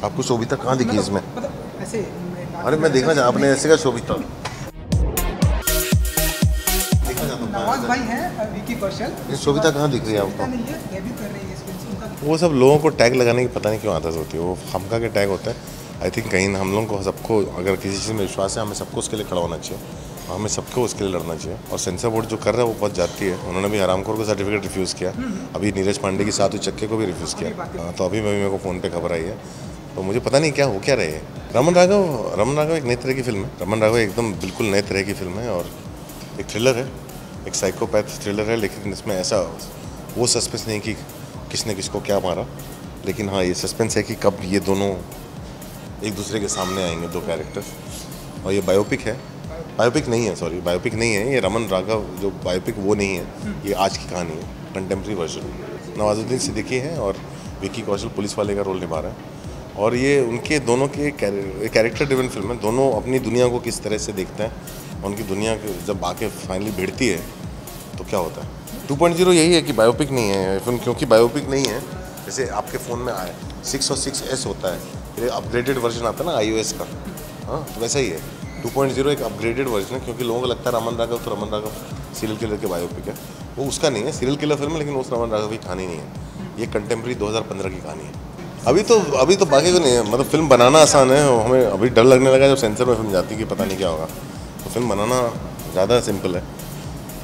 आपको शोभिता कहाँ दिखी इसमें? ऐसे अरे मैं देखना चाहता, आपने ऐसे का शोभिता नवाज भाई हैं, विकी कौशल। शोभिता कहाँ दिख रही है आपको? नहीं है, डेब्यू कर रही है इसमें। वो सब लोगों को टैग लगाने की पता नहीं क्यों आदत होती है, वो हमका के टैग होता है। आई थिंक कहीं हम लोगों को सबको अगर किसी चीज़ में विश्वास है, हमें सबको उसके लिए खड़ा होना चाहिए और हमें सबको उसके लिए लड़ना चाहिए। और सेंसर बोर्ड जो कर रहा है वो बहुत जाती है। उन्होंने भी हरामखोर को सर्टिफिकेट रिफ्यूज़ किया, अभी नीरज पांडे की साथ चक्के को भी रिफ्यूज़ किया। तो अभी मेरे को फ़ोन पे खबर आई है, तो मुझे पता नहीं क्या हो क्या रहे हैं। रमन राघव एक नई तरह की फिल्म है। रमन राघव एकदम बिल्कुल नई तरह की फिल्म है और एक थ्रिलर है, एक साइकोपैथ थ्रिलर है। लेकिन इसमें ऐसा वो सस्पेंस नहीं कि किसने किसको क्या मारा, लेकिन हाँ ये सस्पेंस है कि कब ये दोनों एक दूसरे के सामने आएंगे, दो कैरेक्टर्स। और ये बायोपिक है, बायोपिक नहीं है, सॉरी बायोपिक नहीं है ये। रमन राघव जो बायोपिक वो नहीं है, ये आज की कहानी है, कंटेम्प्रेरी वर्जन। नवाजुद्दीन सिद्दीकी हैं और विकी कौशल पुलिस वाले का रोल निभा रहे हैं। और ये उनके दोनों के कैरेक्टर ड्रिवन फिल्म है। दोनों अपनी दुनिया को किस तरह से देखते हैं, उनकी दुनिया जब आके फाइनली भिड़ती है तो क्या होता है। 2.0 यही है कि बायोपिक नहीं है फिल्म, क्योंकि बायोपिक नहीं है। जैसे आपके फ़ोन में आए 6 और 6S होता है, फिर अपग्रेडेड वर्जन आता है ना iOS का, हाँ तो वैसा ही है। 2.0 एक अपग्रेडेड वर्जन है, क्योंकि लोगों को लगता है रमन राघव तो रमन राघव सीरियल किलर के बायोपिक है, वो उसका नहीं है। सीरियल किलर फिल्म है लेकिन उस रमन राघव की कहानी नहीं है, ये कंटेम्प्रेरी 2015 की कहानी है। अभी तो बाकी को नहीं है, मतलब फिल्म बनाना आसान है। हमें अभी डर लगने लगा जब सेंसर में फिल्म जाती है कि पता नहीं क्या होगा। तो फिल्म बनाना ज़्यादा सिंपल है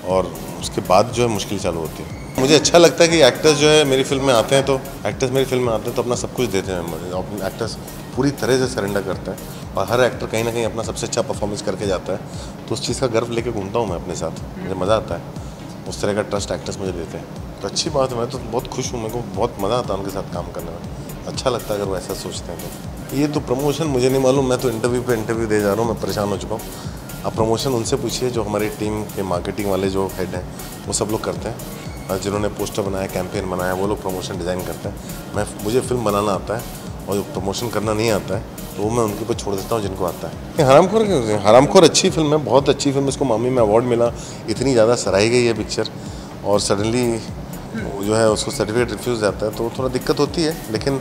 और उसके बाद जो है मुश्किल चालू होती है। मुझे अच्छा लगता है कि एक्टर्स जो है मेरी फिल्म में आते हैं, तो एक्टर्स मेरी फिल्म में आते हैं तो अपना सब कुछ देते हैं। अपने एक्टर्स पूरी तरह से सरेंडर करते हैं और हर एक्टर कहीं ना कहीं अपना सबसे अच्छा परफॉर्मेंस करके जाता है। तो उस चीज़ का गर्व लेके घूमता हूँ मैं अपने साथ, मुझे मज़ा आता है। उस तरह का ट्रस्ट एक्टर्स मुझे देते हैं, तो अच्छी बात है। मैं तो बहुत खुश हूँ, मेरे को बहुत मज़ा आता है उनके साथ काम करने में। अच्छा लगता है अगर वो ऐसा सोचते हैं तो। ये तो प्रमोशन मुझे नहीं मालूम, मैं तो इंटरव्यू पे इंटरव्यू दे जा रहा हूँ, मैं परेशान हो चुका हूँ। आप प्रमोशन उनसे पूछिए जो हमारी टीम के मार्केटिंग वाले जो हेड हैं, वो सब लोग करते हैं। और जिन्होंने पोस्टर बनाया, कैंपेन बनाया, वो लोग प्रमोशन डिज़ाइन करते हैं। मुझे फिल्म बनाना आता है और जो प्रमोशन करना नहीं आता है तो वो मैं उनके ऊपर छोड़ देता हूँ जिनको आता है। हरामखोर अच्छी फिल्म है, बहुत अच्छी फिल्म। इसको मामी में अवार्ड मिला, इतनी ज़्यादा सराही गई है पिक्चर, और सडनली जो है उसको सर्टिफिकेट रिफ्यूज़ जाता है तो थोड़ा दिक्कत होती है। लेकिन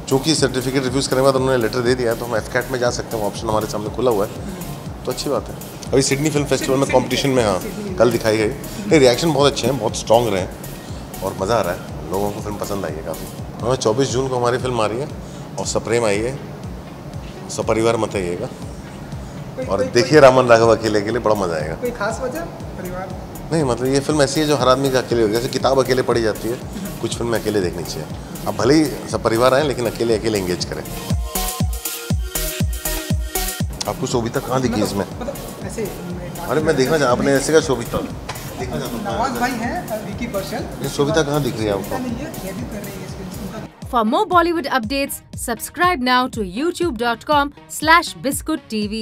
चूँकि सर्टिफिकेट रिफ्यूज़ करने के बाद उन्होंने लेटर दे दिया है तो हम FCAT में जा सकते हैं, ऑप्शन हमारे सामने खुला हुआ है, तो अच्छी बात है। अभी सिडनी फिल्म फेस्टिवल में कंपटीशन में, हाँ कल दिखाई गई। नहीं, रिएक्शन बहुत अच्छे हैं, बहुत स्ट्रॉन्ग रहे और मज़ा आ रहा है, लोगों को फिल्म पसंद आई है काफ़ी। हाँ 24 जून को हमारी फिल्म आ रही है और सप्रेम आई है, सपरिवार मत आइएगा और देखिए रामन राघव अकेले बड़ा मज़ा आएगा। कोई खास वजह परिवार नहीं, मतलब ये फिल्म ऐसी है जो हर आदमी का अकेले, जैसे किताब अकेले पढ़ी जाती है, कुछ फिल्में अकेले देखनी चाहिए। अब भले ही सब परिवार आए लेकिन अकेले एंगेज करें। आपको शोभिता कहाँ दिखी इसमें? ऐसे अरे मैं देखना चाहता, आपने ऐसे का शोभिता नवाज भाई हैं, विकी कौशल। शोभिता कहाँ दिख रही है आपको? नहीं है, डेब्यू कर रही है इसमें। For more Bollywood updates, subscribe now to youtube.com/biscuittv.